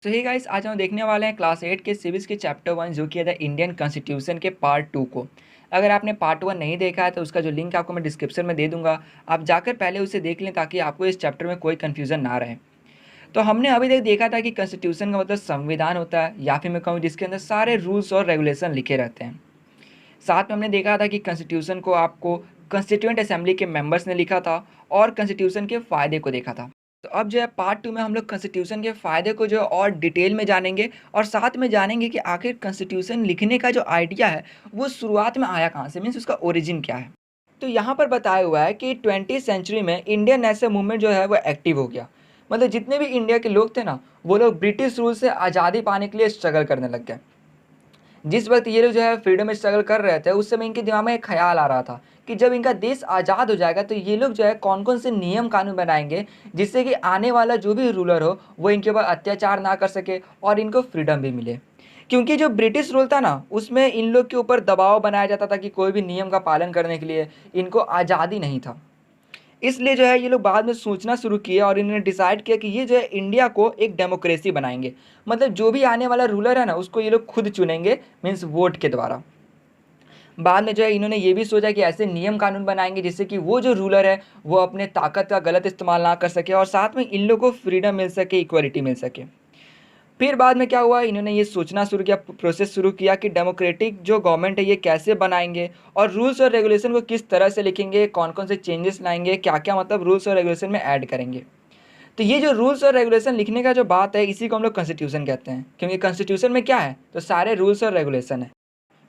सो hey guys, आज हम देखने वाले हैं क्लास 8 के सिविक्स के चैप्टर 1 जो कि है द इंडियन कॉन्स्टिट्यूशन के पार्ट 2 को। अगर आपने पार्ट 1 नहीं देखा है तो उसका जो लिंक आपको मैं डिस्क्रिप्शन में दे दूंगा, आप जाकर पहले उसे देख लें ताकि आपको इस चैप्टर में कोई कन्फ्यूजन ना रहे। तो हमने अभी तक देखा था कि कॉन्स्टिट्यूशन का मतलब संविधान होता है, या फिर मैं कहूँ जिसके अंदर सारे रूल्स और रेगुलेशन लिखे रहते हैं। साथ में हमने देखा था कि कॉन्स्टिट्यूशन को आपको कॉन्स्टिट्यूएंट असेंबली के मेंबर्स ने लिखा था और कॉन्स्टिट्यूशन के फ़ायदे को देखा था। तो अब जो है पार्ट 2 में हम लोग कॉन्स्टिट्यूशन के फ़ायदे को जो है और डिटेल में जानेंगे और साथ में जानेंगे कि आखिर कॉन्स्टिट्यूशन लिखने का जो आइडिया है वो शुरुआत में आया कहाँ से, मीन्स उसका ओरिजिन क्या है। तो यहाँ पर बताया हुआ है कि 20वीं सेंचुरी में इंडियन नेशनल मूवमेंट जो है वो एक्टिव हो गया। मतलब जितने भी इंडिया के लोग थे ना, वो लोग ब्रिटिश रूल से आज़ादी पाने के लिए स्ट्रगल करने लग गए। जिस वक्त ये लोग जो है फ्रीडम स्ट्रगल कर रहे थे, उस समय इनके दिमाग में एक ख्याल आ रहा था कि जब इनका देश आज़ाद हो जाएगा तो ये लोग जो है कौन कौन से नियम कानून बनाएंगे जिससे कि आने वाला जो भी रूलर हो वो इनके ऊपर अत्याचार ना कर सके और इनको फ्रीडम भी मिले। क्योंकि जो ब्रिटिश रूल था ना, उसमें इन लोग के ऊपर दबाव बनाया जाता था कि कोई भी नियम का पालन करने के लिए इनको आज़ादी नहीं था। इसलिए जो है ये लोग बाद में सोचना शुरू किए और इन्होंने डिसाइड किया कि ये जो है इंडिया को एक डेमोक्रेसी बनाएंगे। मतलब जो भी आने वाला रूलर है ना, उसको ये लोग खुद चुनेंगे, मीन्स वोट के द्वारा। बाद में जो है इन्होंने ये भी सोचा कि ऐसे नियम कानून बनाएंगे जिससे कि वो जो रूलर है वो अपने ताकत का गलत इस्तेमाल ना कर सके और साथ में इन लोगों को फ्रीडम मिल सके, इक्वलिटी मिल सके। फिर बाद में क्या हुआ, इन्होंने ये सोचना शुरू किया, प्रोसेस शुरू किया कि डेमोक्रेटिक जो गवर्नमेंट है ये कैसे बनाएंगे और रूल्स और रेगुलेशन को किस तरह से लिखेंगे, कौन कौन से चेंजेस लाएंगे, क्या क्या मतलब रूल्स और रेगुलेशन में ऐड करेंगे। तो ये जो रूल्स और रेगुलेशन लिखने का जो बात है, इसी को हम लोग कॉन्स्टिट्यूशन कहते हैं, क्योंकि कॉन्स्टिट्यूशन में क्या है, तो सारे रूल्स और रेगुलेशन है।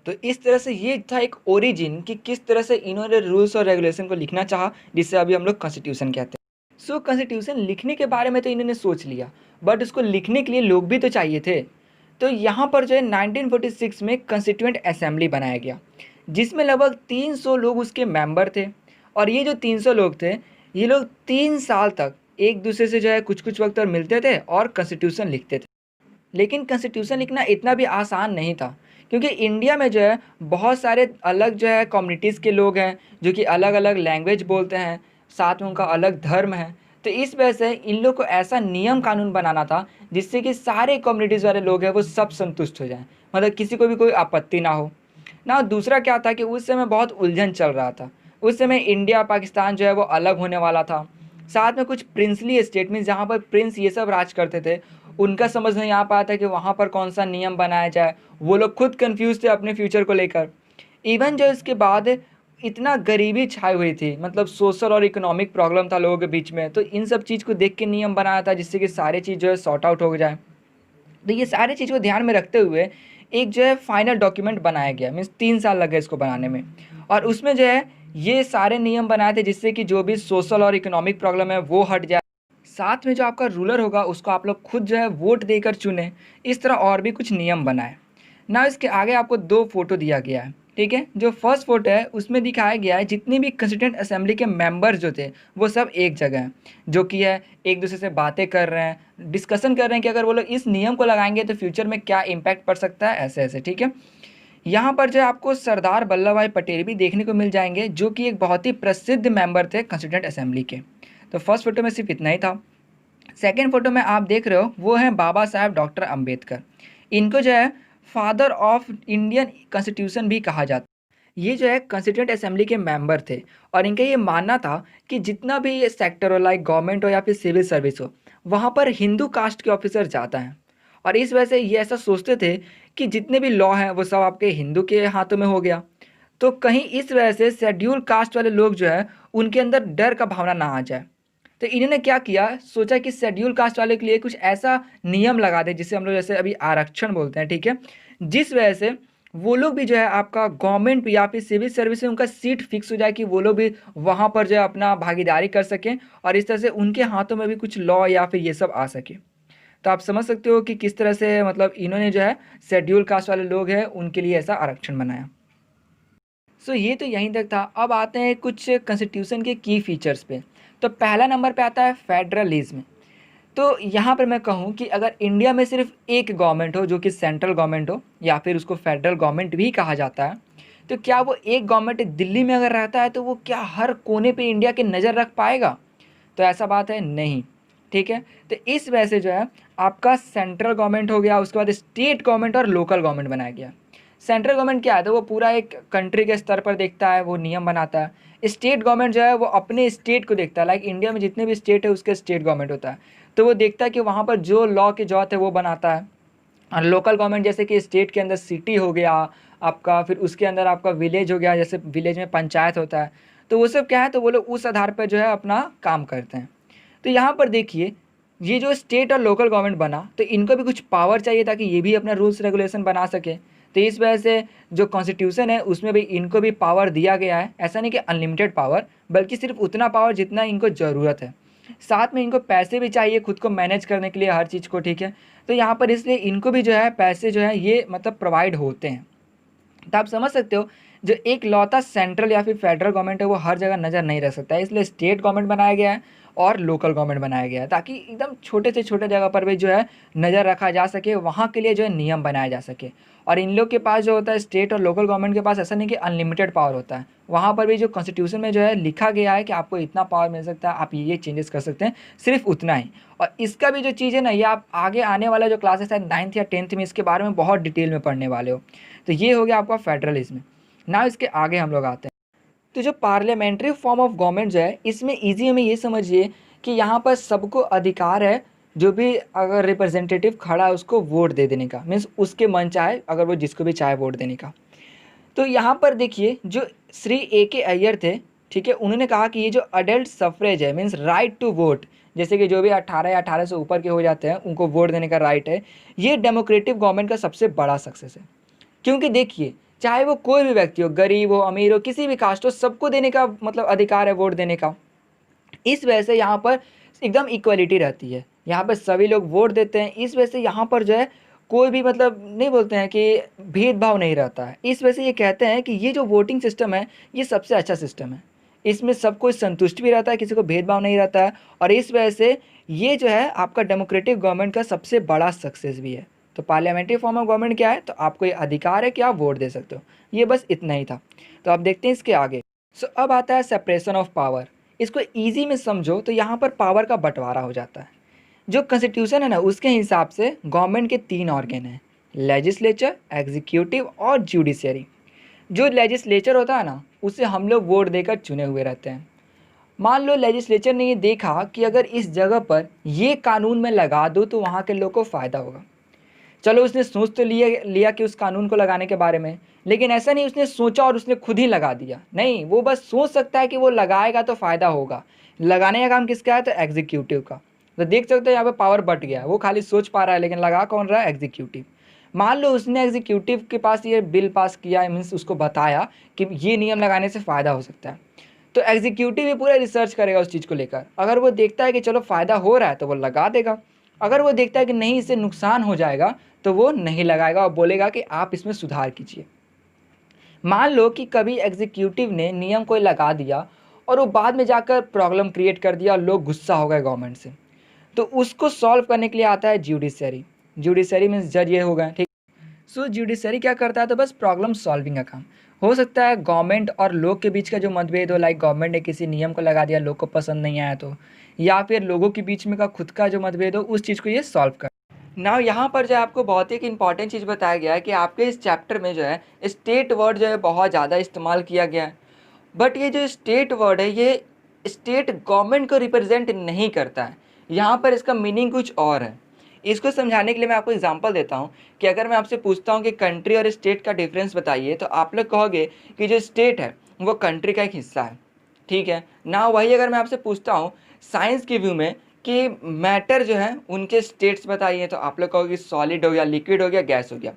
तो इस तरह से ये था एक ओरिजिन कि किस तरह से इन्होंने रूल्स और रेगुलेशन को लिखना चाहा, जिससे अभी हम लोग कॉन्स्टिट्यूशन कहते हैं। सो कॉन्स्टिट्यूशन लिखने के बारे में तो इन्होंने सोच लिया, बट उसको लिखने के लिए लोग भी तो चाहिए थे। तो यहाँ पर जो है 1946 में कॉन्स्टिट्यूएंट असेंबली बनाया गया, जिसमें लगभग 300 लोग उसके मेंबर थे। और ये जो 300 लोग थे, ये लोग 3 साल तक एक दूसरे से जो है कुछ कुछ वक्त और मिलते थे और कॉन्स्टिट्यूशन लिखते थे। लेकिन कॉन्स्टिट्यूशन लिखना इतना भी आसान नहीं था, क्योंकि इंडिया में जो है बहुत सारे अलग जो है कम्युनिटीज़ के लोग हैं जो कि अलग अलग लैंग्वेज बोलते हैं, साथ में उनका अलग धर्म है। तो इस वजह से इन लोग को ऐसा नियम कानून बनाना था जिससे कि सारे कम्युनिटीज़ वाले लोग हैं वो सब संतुष्ट हो जाएं, मतलब किसी को भी कोई आपत्ति ना हो ना। दूसरा क्या था कि उस समय बहुत उलझन चल रहा था। उस समय इंडिया पाकिस्तान जो है वो अलग होने वाला था। साथ में कुछ प्रिंसली स्टेट में जहाँ पर प्रिंस ये सब राज करते थे, उनका समझ नहीं आ पाया था कि वहाँ पर कौन सा नियम बनाया जाए। वो लोग खुद कंफ्यूज थे अपने फ्यूचर को लेकर। इवन जो इसके बाद इतना गरीबी छाई हुई थी, मतलब सोशल और इकोनॉमिक प्रॉब्लम था लोगों के बीच में, तो इन सब चीज़ को देख के नियम बनाया था जिससे कि सारी चीज़ जो है सॉर्ट आउट हो जाए। तो ये सारी चीज़ को ध्यान में रखते हुए एक जो है फाइनल डॉक्यूमेंट बनाया गया, मीन्स 3 साल लगे इसको बनाने में। और उसमें जो है ये सारे नियम बनाए थे जिससे कि जो भी सोशल और इकोनॉमिक प्रॉब्लम है वो हट जाए। साथ में जो आपका रूलर होगा उसको आप लोग खुद जो है वोट देकर चुने। इस तरह और भी कुछ नियम बनाए ना। इसके आगे आपको 2 फोटो दिया गया है, ठीक है। जो फर्स्ट फोटो है उसमें दिखाया गया है जितनी भी कंस्टिट्यूएंट असेंबली के मेंबर्स जो थे वो सब एक जगह हैं, जो कि है एक दूसरे से बातें कर रहे हैं, डिस्कशन कर रहे हैं कि अगर वो लोग इस नियम को लगाएंगे तो फ्यूचर में क्या इम्पैक्ट पड़ सकता है, ऐसे ऐसे, ठीक है। यहाँ पर जो है आपको सरदार वल्लभ भाई पटेल भी देखने को मिल जाएंगे, जो कि एक बहुत ही प्रसिद्ध मेंबर थे कंस्टिट्यूएंट असेंबली के। तो फर्स्ट फोटो में सिर्फ इतना ही था। सेकेंड फोटो में आप देख रहे हो वो है बाबा साहब डॉक्टर अंबेडकर। इनको जो है फादर ऑफ इंडियन कॉन्स्टिट्यूशन भी कहा जाता है। ये जो है कॉन्स्टिट्यूएंट असेंबली के मेंबर थे और इनका ये मानना था कि जितना भी ये सेक्टर हो, लाइक गवर्नमेंट हो या फिर सिविल सर्विस हो, वहाँ पर हिंदू कास्ट के ऑफिसर जाता है। और इस वजह से ये ऐसा सोचते थे कि जितने भी लॉ हैं वो सब आपके हिंदू के हाथों में हो गया। तो कहीं इस वजह से शेड्यूल कास्ट वाले लोग जो है उनके अंदर डर का भावना ना आ जाए। तो इन्होंने क्या किया, सोचा कि शेड्यूल कास्ट वाले के लिए कुछ ऐसा नियम लगा दे जिसे हम लोग जैसे अभी आरक्षण बोलते हैं, ठीक है। जिस वजह से वो लोग भी जो है आपका गवर्नमेंट या फिर सिविल सर्विस में उनका सीट फिक्स हो जाए कि वो लोग भी वहाँ पर जो है अपना भागीदारी कर सकें और इस तरह से उनके हाथों में भी कुछ लॉ या फिर ये सब आ सके। तो आप समझ सकते हो कि किस तरह से मतलब इन्होंने जो है शेड्यूल कास्ट वाले लोग हैं उनके लिए ऐसा आरक्षण बनाया। सो ये तो यहीं तक था। अब आते हैं कुछ कॉन्स्टिट्यूशन के की फीचर्स पे। तो पहला नंबर पे आता है फेडरलिज्म। तो यहाँ पर मैं कहूँ कि अगर इंडिया में सिर्फ एक गवर्नमेंट हो जो कि सेंट्रल गवर्नमेंट हो या फिर उसको फेडरल गवर्नमेंट भी कहा जाता है, तो क्या वो एक गवर्नमेंट दिल्ली में अगर रहता है तो वो क्या हर कोने पे इंडिया की नज़र रख पाएगा? तो ऐसा बात है नहीं। ठीक है। तो इस वजह से जो है आपका सेंट्रल गवर्नमेंट हो गया, उसके बाद स्टेट गवर्नमेंट और लोकल गवर्नमेंट बनाया गया। सेंट्रल गवर्नमेंट क्या है, तो वो पूरा एक कंट्री के स्तर पर देखता है, वो नियम बनाता है। स्टेट गवर्नमेंट जो है वो अपने स्टेट को देखता है, लाइक इंडिया में जितने भी स्टेट है उसके स्टेट गवर्नमेंट होता है, तो वो देखता है कि वहाँ पर जो लॉ की जरूरत है वो बनाता है। और लोकल गवर्नमेंट जैसे कि स्टेट के अंदर सिटी हो गया आपका, फिर उसके अंदर आपका विलेज हो गया, जैसे विलेज में पंचायत होता है, तो वो सब क्या है, तो वो लोग उस आधार पर जो है अपना काम करते हैं। तो यहाँ पर देखिए, ये जो स्टेट और लोकल गवर्नमेंट बना, तो इनको भी कुछ पावर चाहिए ताकि ये भी अपना रूल्स रेगुलेशन बना सके। तो इस वजह से जो कॉन्स्टिट्यूशन है उसमें भी इनको भी पावर दिया गया है। ऐसा नहीं कि अनलिमिटेड पावर, बल्कि सिर्फ उतना पावर जितना इनको ज़रूरत है। साथ में इनको पैसे भी चाहिए खुद को मैनेज करने के लिए हर चीज़ को, ठीक है। तो यहाँ पर इसलिए इनको भी जो है पैसे जो है ये मतलब प्रोवाइड होते हैं। तो आप समझ सकते हो, जो एक लौता सेंट्रल या फिर फेडरल गवर्नमेंट है वो हर जगह नज़र नहीं रख सकता है, इसलिए स्टेट गवर्नमेंट बनाया गया है और लोकल गवर्नमेंट बनाया गया है, ताकि एकदम छोटे से छोटे जगह पर भी जो है नज़र रखा जा सके, वहाँ के लिए जो है नियम बनाए जा सके। और इन लोग के पास जो होता है, स्टेट और लोकल गवर्नमेंट के पास, ऐसा नहीं कि अनलिमिटेड पावर होता है, वहाँ पर भी जो कॉन्स्टिट्यूशन में जो है लिखा गया है कि आपको इतना पावर मिल सकता है, आप ये चेंजेस कर सकते हैं, सिर्फ उतना ही। और इसका भी जो चीज़ है ना, ये आप आगे आने वाला जो क्लासेस है 9th या 10th में इसके बारे में बहुत डिटेल में पढ़ने वाले हो। तो ये हो गया आपका फेडरलिज्म। ना इसके आगे हम लोग आते हैं, तो जो पार्लियामेंट्री फॉर्म ऑफ गवर्नमेंट जो है, इसमें ईजी में ये समझिए कि यहाँ पर सबको अधिकार है, जो भी अगर रिप्रेजेंटेटिव खड़ा है उसको वोट दे देने का, मीन्स उसके मन चाहे अगर वो जिसको भी चाहे वोट देने का। तो यहाँ पर देखिए, जो श्री A.K. अय्यर थे, ठीक है, उन्होंने कहा कि ये जो अडल्ट सफरेज है, मीन्स राइट टू वोट, जैसे कि जो भी 18 या 18 से ऊपर के हो जाते हैं उनको वोट देने का राइट है, ये डेमोक्रेटिक गवर्नमेंट का सबसे बड़ा सक्सेस है। क्योंकि देखिए, चाहे वो कोई भी व्यक्ति हो, गरीब हो, अमीर हो, किसी भी कास्ट हो, सबको देने का मतलब अधिकार है वोट देने का। इस वजह से यहाँ पर एकदम इक्वलिटी रहती है, यहाँ पर सभी लोग वोट देते हैं। इस वजह से यहाँ पर जो है कोई भी मतलब नहीं बोलते हैं कि भेदभाव नहीं रहता है। इस वजह से ये कहते हैं कि ये जो वोटिंग सिस्टम है ये सबसे अच्छा सिस्टम है, इसमें सब कोई संतुष्ट भी रहता है, किसी को भेदभाव नहीं रहता है, और इस वजह से ये जो है आपका डेमोक्रेटिक गवर्नमेंट का सबसे बड़ा सक्सेस भी है। तो पार्लियामेंट्री फॉर्म ऑफ गवर्नमेंट क्या है, तो आपको ये अधिकार है कि आप वोट दे सकते हो। ये बस इतना ही था। तो आप देखते हैं इसके आगे। सो अब आता है सेपरेशन ऑफ पावर। इसको ईजी में समझो तो यहाँ पर पावर का बंटवारा हो जाता है। जो कॉन्स्टिट्यूशन है ना, उसके हिसाब से गवर्नमेंट के 3 ऑर्गन हैं, लेजिस्लेचर, एग्जीक्यूटिव और जुडिशरी। जो लेजिस्लेचर होता है ना, उसे हम लोग वोट देकर चुने हुए रहते हैं। मान लो लेजिस्लेचर ने ये देखा कि अगर इस जगह पर ये कानून में लगा दूँ तो वहाँ के लोग को फ़ायदा होगा। चलो, उसने सोच तो लिया कि उस कानून को लगाने के बारे में, लेकिन ऐसा नहीं उसने सोचा और उसने खुद ही लगा दिया। नहीं, वो बस सोच सकता है कि वो लगाएगा तो फ़ायदा होगा। लगाने का काम किसका है, तो एग्जीक्यूटिव का। तो देख सकते हो यहाँ पे पावर बट गया, वो खाली सोच पा रहा है लेकिन लगा कौन रहा है, एग्जीक्यूटिव। मान लो उसने एग्जीक्यूटिव के पास ये बिल पास किया, मीन्स उसको बताया कि ये नियम लगाने से फ़ायदा हो सकता है, तो एग्जीक्यूटिव भी पूरा रिसर्च करेगा उस चीज़ को लेकर। अगर वो देखता है कि चलो फ़ायदा हो रहा है तो वो लगा देगा। अगर वो देखता है कि नहीं, इससे नुकसान हो जाएगा, तो वो नहीं लगाएगा और बोलेगा कि आप इसमें सुधार कीजिए। मान लो कि कभी एग्जीक्यूटिव ने नियम कोई लगा दिया और वो बाद में जाकर प्रॉब्लम क्रिएट कर दिया और लोग गुस्सा हो गए गवर्नमेंट से, तो उसको सॉल्व करने के लिए आता है जुडिशरी। जुडिशरी मीन्स जज ये हो गए, ठीक। सो जुडिशरी क्या करता है, तो बस प्रॉब्लम सॉल्विंग का काम। हो सकता है गवर्नमेंट और लोग के बीच का जो मतभेद हो, लाइक गवर्नमेंट ने किसी नियम को लगा दिया, लोग को पसंद नहीं आया तो, या फिर लोगों के बीच में का खुद का जो मतभेद हो, उस चीज़ को ये सॉल्व कर। नाउ यहाँ पर जो है आपको बहुत ही एक इंपॉर्टेंट चीज़ बताया गया है कि आपके इस चैप्टर में जो है स्टेट वर्ड जो है बहुत ज़्यादा इस्तेमाल किया गया है। बट ये जो स्टेट वर्ड है ये स्टेट गवर्नमेंट को रिप्रेजेंट नहीं करता है, यहाँ पर इसका मीनिंग कुछ और है। इसको समझाने के लिए मैं आपको एग्जांपल देता हूँ कि अगर मैं आपसे पूछता हूँ कि कंट्री और स्टेट का डिफरेंस बताइए, तो आप लोग कहोगे कि जो स्टेट है वो कंट्री का एक हिस्सा है, ठीक है ना। वही अगर मैं आपसे पूछता हूँ साइंस के व्यू में कि मैटर जो है उनके स्टेट्स बताइए, तो आप लोग कहोगे सॉलिड हो गया, लिक्विड हो गया, गैस हो गया।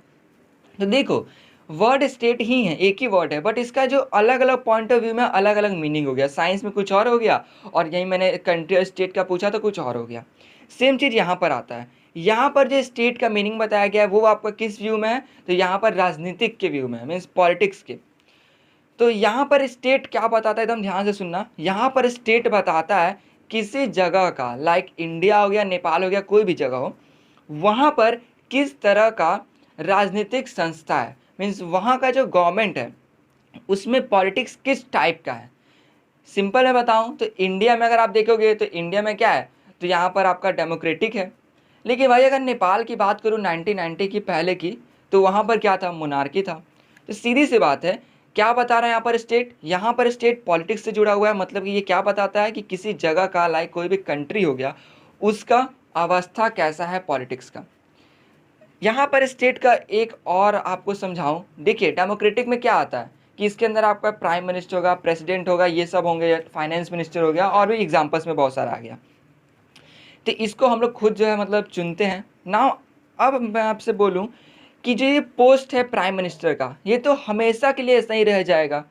तो देखो, वर्ड स्टेट ही है, एक ही वर्ड है, बट इसका जो अलग अलग पॉइंट ऑफ व्यू में अलग अलग मीनिंग हो गया। साइंस में कुछ और हो गया और यही मैंने कंट्री और स्टेट का पूछा तो कुछ और हो गया। सेम चीज़ यहाँ पर आता है। यहाँ पर जो स्टेट का मीनिंग बताया गया है वो आपका किस व्यू में है, तो यहाँ पर राजनीतिक के व्यू में है, मीन्स पॉलिटिक्स के। तो यहाँ पर स्टेट क्या बताता है, एकदम ध्यान से सुनना। यहाँ पर स्टेट बताता है किसी जगह का, लाइक इंडिया हो गया, नेपाल हो गया, कोई भी जगह हो, वहाँ पर किस तरह का राजनीतिक संस्था है, मीन्स वहाँ का जो गवर्नमेंट है उसमें पॉलिटिक्स किस टाइप का है। सिंपल मैं बताऊँ तो इंडिया में अगर आप देखोगे तो इंडिया में क्या है, तो यहाँ पर आपका डेमोक्रेटिक है। लेकिन भाई अगर नेपाल की बात करूँ 1990 की पहले की, तो वहाँ पर क्या था, मोनार्की था। तो सीधी सी बात है, क्या बता रहा है यहाँ पर स्टेट, यहाँ पर स्टेट पॉलिटिक्स से जुड़ा हुआ है। मतलब कि ये क्या बताता है कि किसी जगह का, लाइक कोई भी कंट्री हो गया, उसका अवस्था कैसा है पॉलिटिक्स का। यहाँ पर स्टेट का एक और आपको समझाऊं, देखिए डेमोक्रेटिक में क्या आता है कि इसके अंदर आपका प्राइम मिनिस्टर होगा, प्रेसिडेंट होगा, ये सब होंगे, फाइनेंस मिनिस्टर हो गया, और भी एग्जाम्पल्स में बहुत सारा आ गया। तो इसको हम लोग खुद जो है मतलब चुनते हैं ना। अब मैं आपसे बोलूं कि जो ये पोस्ट है प्राइम मिनिस्टर का, ये तो हमेशा के लिए ऐसा ही रह जाएगा।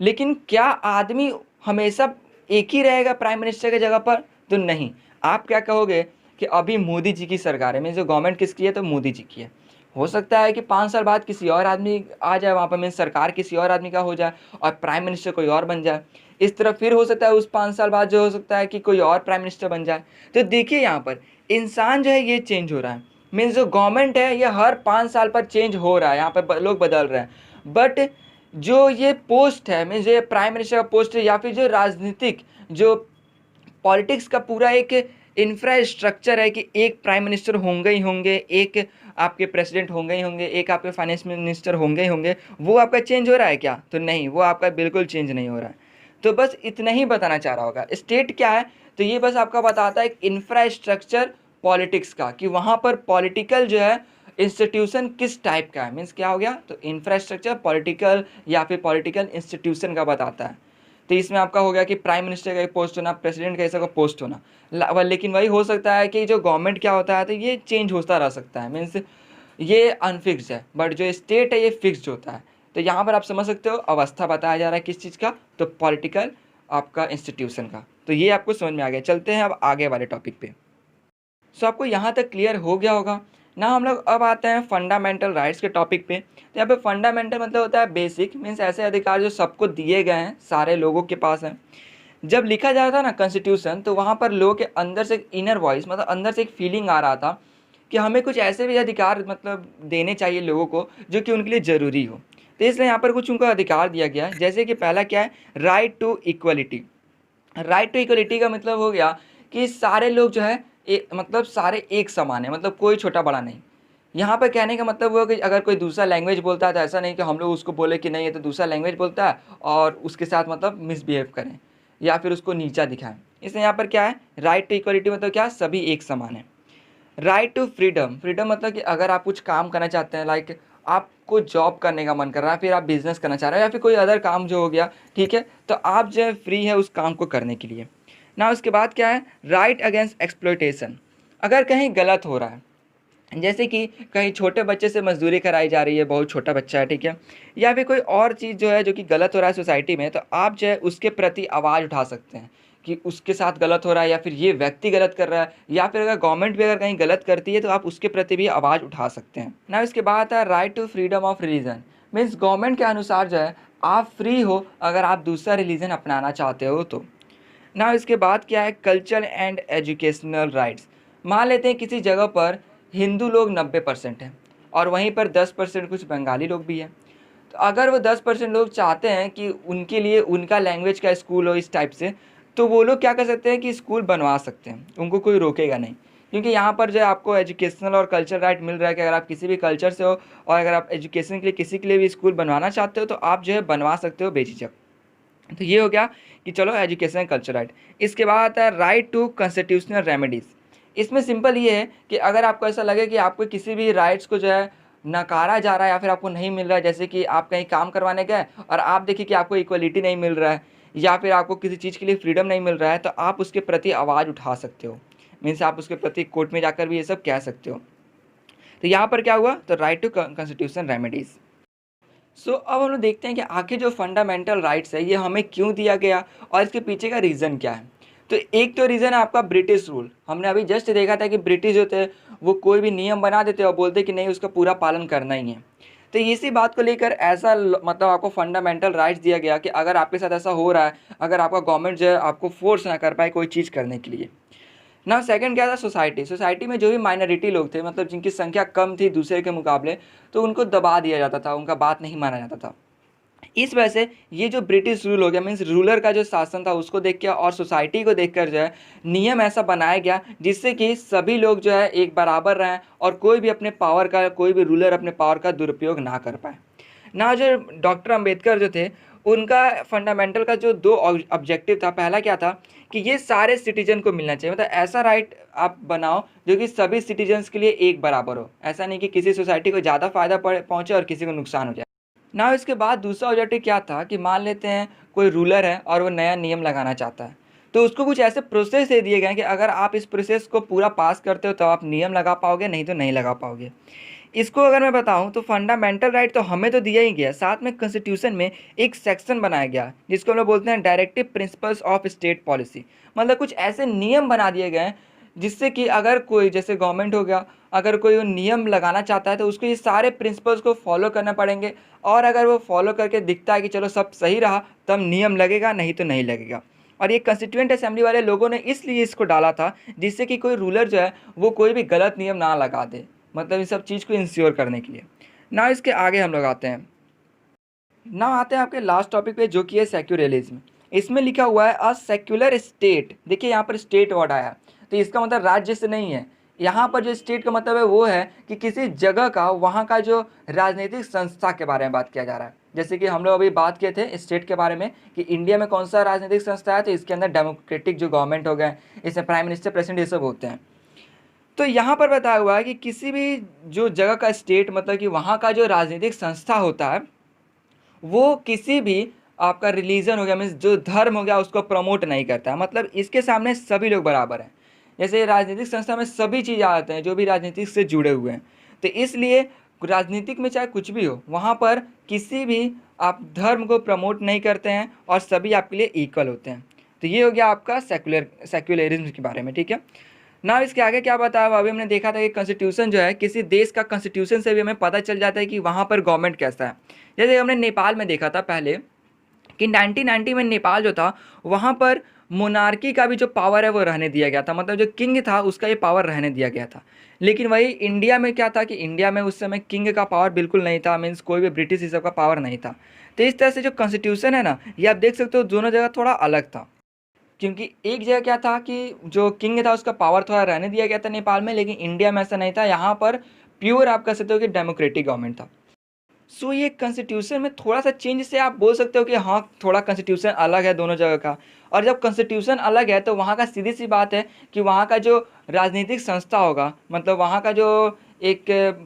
लेकिन क्या आदमी हमेशा एक ही रहेगा प्राइम मिनिस्टर की जगह पर? तो नहीं। आप क्या कहोगे कि अभी मोदी जी की सरकार है, मीन्स जो गवर्नमेंट किसकी है, तो मोदी जी की है। हो सकता है कि 5 साल बाद किसी और आदमी आ जाए वहाँ पर, मीन्स सरकार किसी और आदमी का हो जाए और प्राइम मिनिस्टर कोई और बन जाए। इस तरह फिर हो सकता है उस 5 साल बाद जो हो सकता है कि कोई और प्राइम मिनिस्टर बन जाए। तो देखिए यहाँ पर इंसान जो है ये चेंज हो रहा है, मीन्स जो गवर्नमेंट है ये हर 5 साल पर चेंज हो रहा है, यहाँ पर लोग बदल रहे हैं। बट जो ये पोस्ट है, मीन्स ये प्राइम मिनिस्टर का पोस्ट है, या फिर जो राजनीतिक, जो पॉलिटिक्स का पूरा एक इंफ्रास्ट्रक्चर है कि एक प्राइम मिनिस्टर होंगे ही होंगे, एक आपके प्रेसिडेंट होंगे ही होंगे, एक आपके फाइनेंस मिनिस्टर होंगे ही होंगे, वो आपका चेंज हो रहा है क्या? तो नहीं, वो आपका बिल्कुल चेंज नहीं हो रहा है। तो बस इतना ही बताना चाह रहा होगा। स्टेट क्या है, तो ये बस आपका बताता है एक इंफ्रास्ट्रक्चर पॉलिटिक्स का, कि वहाँ पर पॉलिटिकल जो है इंस्टीट्यूशन किस टाइप का है। मीन्स क्या हो गया, तो इंफ्रास्ट्रक्चर पॉलिटिकल या फिर पॉलिटिकल इंस्टीट्यूशन का बताता है। तो इसमें आपका हो गया कि प्राइम मिनिस्टर का एक पोस्ट होना, प्रेसिडेंट का ऐसा का पोस्ट होना। लेकिन वही हो सकता है कि जो गवर्नमेंट क्या होता है, तो ये चेंज होता रह सकता है, मीन्स ये अनफिक्स्ड है। बट जो स्टेट है ये फिक्स्ड होता है। तो यहाँ पर आप समझ सकते हो अवस्था बताया जा रहा है किस चीज़ का, तो पॉलिटिकल आपका इंस्टीट्यूशन का। तो ये आपको समझ में आ गया। चलते हैं अब आगे वाले टॉपिक पे। सो आपको यहाँ तक क्लियर हो गया होगा ना। हम लोग अब आते हैं फंडामेंटल राइट्स के टॉपिक पे। तो यहाँ पे फंडामेंटल मतलब होता है बेसिक, मीन्स ऐसे अधिकार जो सबको दिए गए हैं, सारे लोगों के पास हैं। जब लिखा जा रहा था ना कॉन्स्टिट्यूशन, तो वहाँ पर लोगों के अंदर से एक इनर वॉइस, मतलब अंदर से एक फीलिंग आ रहा था कि हमें कुछ ऐसे भी अधिकार मतलब देने चाहिए लोगों को जो कि उनके लिए ज़रूरी हो। तो इसलिए यहाँ पर कुछ उनको अधिकार दिया गया है। जैसे कि पहला क्या है, right to equality. Right to equality का मतलब हो गया कि सारे लोग जो है मतलब सारे एक समान है, मतलब कोई छोटा बड़ा नहीं। यहाँ पर कहने का मतलब हुआ कि अगर कोई दूसरा लैंग्वेज बोलता है तो ऐसा नहीं कि हम लोग उसको बोले कि नहीं ये तो दूसरा लैंग्वेज बोलता है और उसके साथ मतलब मिसबिहेव करें या फिर उसको नीचा दिखाएं। इसलिए यहाँ पर क्या है, राइट टू इक्वलिटी मतलब क्या, सभी एक समान है। राइट टू फ्रीडम, फ्रीडम मतलब कि अगर आप कुछ काम करना चाहते हैं, लाइक आपको जॉब करने का मन कर रहा है, फिर आप बिजनेस करना चाह रहे हो या फिर कोई अदर काम जो हो गया, ठीक है, तो आप जो है फ्री है उस काम को करने के लिए ना। उसके बाद क्या है, राइट अगेंस्ट एक्सप्लॉयटेशन। अगर कहीं गलत हो रहा है, जैसे कि कहीं छोटे बच्चे से मजदूरी कराई जा रही है, बहुत छोटा बच्चा है, ठीक है, या फिर कोई और चीज़ जो है जो कि गलत हो रहा है सोसाइटी में, तो आप जो है उसके प्रति आवाज़ उठा सकते हैं कि उसके साथ गलत हो रहा है या फिर ये व्यक्ति गलत कर रहा है, या फिर अगर गवर्नमेंट भी अगर कहीं गलत करती है तो आप उसके प्रति भी आवाज़ उठा सकते हैं ना। इसके बाद है right to freedom of religion. Means government के अनुसार जो है आप फ्री हो अगर आप दूसरा रिलीजन अपनाना चाहते हो तो ना। इसके बाद क्या है, कल्चर एंड एजुकेशनल राइट्स। मान लेते हैं किसी जगह पर हिंदू लोग 90% हैं और वहीं पर 10% कुछ बंगाली लोग भी हैं। तो अगर वो 10% लोग चाहते हैं कि उनके लिए उनका लैंग्वेज का स्कूल हो इस टाइप से, तो वो लोग क्या कर सकते हैं कि स्कूल बनवा सकते हैं, उनको कोई रोकेगा नहीं। क्योंकि यहाँ पर जो है आपको एजुकेशनल और कल्चर राइट मिल रहा है कि अगर आप किसी भी कल्चर से हो और अगर आप एजुकेशन के लिए किसी के लिए भी स्कूल बनवाना चाहते हो तो आप जो है बनवा सकते हो बेझिझक। तो ये हो गया कि चलो एजुकेशन कल्चर राइट। इसके बाद आता है राइट टू कॉन्स्टिट्यूशनल रेमेडीज़। इसमें सिंपल ये है कि अगर आपको ऐसा लगे कि आपको किसी भी राइट्स को जो है नकारा जा रहा है या फिर आपको नहीं मिल रहा है, जैसे कि आप कहीं काम करवाने गए और आप देखिए कि आपको इक्वलिटी नहीं मिल रहा है या फिर आपको किसी चीज़ के लिए फ्रीडम नहीं मिल रहा है, तो आप उसके प्रति आवाज़ उठा सकते हो। मीन्स आप उसके प्रति कोर्ट में जाकर भी ये सब कह सकते हो। तो यहाँ पर क्या हुआ, तो राइट टू कॉन्स्टिट्यूशन रेमेडीज़। अब हम लोग देखते हैं कि आखिर जो फंडामेंटल राइट्स है ये हमें क्यों दिया गया और इसके पीछे का रीज़न क्या है। तो एक तो रीज़न है आपका ब्रिटिश रूल। हमने अभी जस्ट देखा था कि ब्रिटिश जो थे वो कोई भी नियम बना देते और बोलते कि नहीं उसका पूरा पालन करना ही है। तो इसी बात को लेकर ऐसा मतलब आपको फंडामेंटल राइट्स दिया गया कि अगर आपके साथ ऐसा हो रहा है, अगर आपका गवर्नमेंट जो है आपको फोर्स ना कर पाए कोई चीज़ करने के लिए ना। सेकंड क्या था, सोसाइटी। सोसाइटी में जो भी माइनॉरिटी लोग थे, मतलब जिनकी संख्या कम थी दूसरे के मुकाबले, तो उनको दबा दिया जाता था, उनका बात नहीं माना जाता था। इस वजह से ये जो ब्रिटिश रूल हो गया, मीन्स रूलर का जो शासन था उसको देख के और सोसाइटी को देखकर जो है नियम ऐसा बनाया गया जिससे कि सभी लोग जो है एक बराबर रहें और कोई भी अपने पावर का, कोई भी रूलर अपने पावर का दुरुपयोग ना कर पाए ना। जो डॉक्टर अंबेडकर जो थे, उनका फंडामेंटल का जो दो ऑब्जेक्टिव था, पहला क्या था कि ये सारे सिटीजन को मिलना चाहिए, मतलब ऐसा राइट आप बनाओ जो कि सभी सिटीजन्स के लिए एक बराबर हो, ऐसा नहीं कि किसी सोसाइटी को ज़्यादा फायदा पहुंचे और किसी को नुकसान हो जाए ना। इसके बाद दूसरा ऑब्जेक्टिव क्या था कि मान लेते हैं कोई रूलर है और वो नया नियम लगाना चाहता है, तो उसको कुछ ऐसे प्रोसेस दे दिए गए कि अगर आप इस प्रोसेस को पूरा पास करते हो तो आप नियम लगा पाओगे, नहीं तो नहीं लगा पाओगे। इसको अगर मैं बताऊं तो फंडामेंटल राइट तो हमें तो दिया ही गया, साथ में कॉन्स्टिट्यूशन में एक सेक्शन बनाया गया जिसको हम लोग बोलते हैं directive principles of state policy. मतलब कुछ ऐसे नियम बना दिए गए हैं जिससे कि अगर कोई, जैसे गवर्नमेंट हो गया, अगर कोई वो नियम लगाना चाहता है तो उसको ये सारे प्रिंसिपल्स को फॉलो करना पड़ेंगे, और अगर वो फॉलो करके दिखता है कि चलो सब सही रहा तब नियम लगेगा, नहीं तो नहीं लगेगा। और ये कंस्टिट्यूएंट असेंबली वाले लोगों ने इसलिए इसको डाला था जिससे कि कोई रूलर जो है वो कोई भी गलत नियम ना लगा दे, मतलब इस सब चीज़ को इंश्योर करने के लिए ना। इसके आगे हम लोग आते हैं ना, आते हैं आपके लास्ट टॉपिक पे जो कि है सेक्युलरिज्म। इसमें लिखा हुआ है अ सेक्युलर स्टेट। देखिए यहाँ पर स्टेट वर्ड आया तो इसका मतलब राज्य से नहीं है, यहाँ पर जो स्टेट का मतलब है वो है कि किसी जगह का, वहाँ का जो राजनीतिक संस्था के बारे में बात किया जा रहा है। जैसे कि हम लोग अभी बात किए थे स्टेट के बारे में कि इंडिया में कौन सा राजनीतिक संस्था है, तो इसके अंदर डेमोक्रेटिक जो गवर्नमेंट हो गए, इसमें प्राइम मिनिस्टर, प्रेसिडेंट, ये सब होते हैं। तो यहाँ पर बताया हुआ है कि किसी भी जो जगह का स्टेट, मतलब कि वहाँ का जो राजनीतिक संस्था होता है वो किसी भी, आपका रिलीजन हो गया, मीन्स जो धर्म हो गया, उसको प्रमोट नहीं करता है। मतलब इसके सामने सभी लोग बराबर हैं। जैसे राजनीतिक संस्था में सभी चीज़ आ जाते हैं जो भी राजनीतिक से जुड़े हुए हैं, तो इसलिए राजनीतिक में चाहे कुछ भी हो, वहाँ पर किसी भी आप धर्म को प्रमोट नहीं करते हैं और सभी आपके लिए इक्वल होते हैं। तो ये हो गया आपका सेक्युलरिज्म के बारे में, ठीक है ना। इसके आगे क्या बताया हुआ, अभी हमने देखा था कि कॉन्स्टिट्यूशन जो है, किसी देश का कॉन्स्टिट्यूशन से भी हमें पता चल जाता है कि वहाँ पर गवर्नमेंट कैसा है। जैसे हमने नेपाल में देखा था पहले कि 1990 में नेपाल जो था वहाँ पर मोनार्की का भी जो पावर है वो रहने दिया गया था, मतलब जो किंग था उसका ये पावर रहने दिया गया था। लेकिन वही इंडिया में क्या था कि इंडिया में उस समय किंग का पावर बिल्कुल नहीं था, मीन्स कोई भी ब्रिटिश इस सब का पावर नहीं था। तो इस तरह से जो कॉन्स्टिट्यूशन है ना, ये आप देख सकते हो दोनों जगह थोड़ा अलग था, क्योंकि एक जगह क्या था कि जो किंग था उसका पावर थोड़ा रहने दिया गया था नेपाल में, लेकिन इंडिया में ऐसा नहीं था, यहाँ पर प्योर आप कह सकते हो कि डेमोक्रेटिक गवर्नमेंट था। सो ये कॉन्स्टिट्यूशन में थोड़ा सा चेंज से आप बोल सकते हो कि हाँ थोड़ा कॉन्स्टिट्यूशन अलग है दोनों जगह का। और जब कॉन्स्टिट्यूशन अलग है तो वहाँ का सीधी सी बात है कि वहाँ का जो राजनीतिक संस्था होगा, मतलब वहाँ का जो एक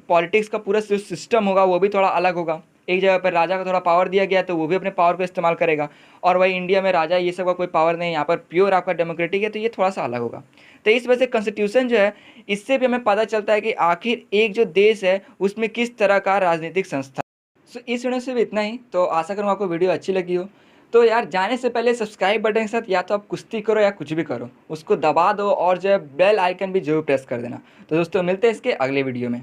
पॉलिटिक्स का पूरा सिस्टम होगा वो भी थोड़ा अलग होगा। एक जगह पर राजा को थोड़ा पावर दिया गया तो वो भी अपने पावर को इस्तेमाल करेगा, और वही इंडिया में राजा ये सब का कोई पावर नहीं, यहाँ पर प्योर आपका डेमोक्रेटिक है, तो ये थोड़ा सा अलग होगा। तो इस वजह से कॉन्स्टिट्यूशन जो है, इससे भी हमें पता चलता है कि आखिर एक जो देश है उसमें किस तरह का राजनीतिक संस्था। सो इस वीडियो से भी इतना ही, तो आशा करूँ आपको वीडियो अच्छी लगी हो। तो यार जाने से पहले सब्सक्राइब बटन के साथ या तो आप कुश्ती करो या कुछ भी करो, उसको दबा दो और जो है बेल आइकन भी जरूर प्रेस कर देना। तो दोस्तों मिलते हैं इसके अगले वीडियो में।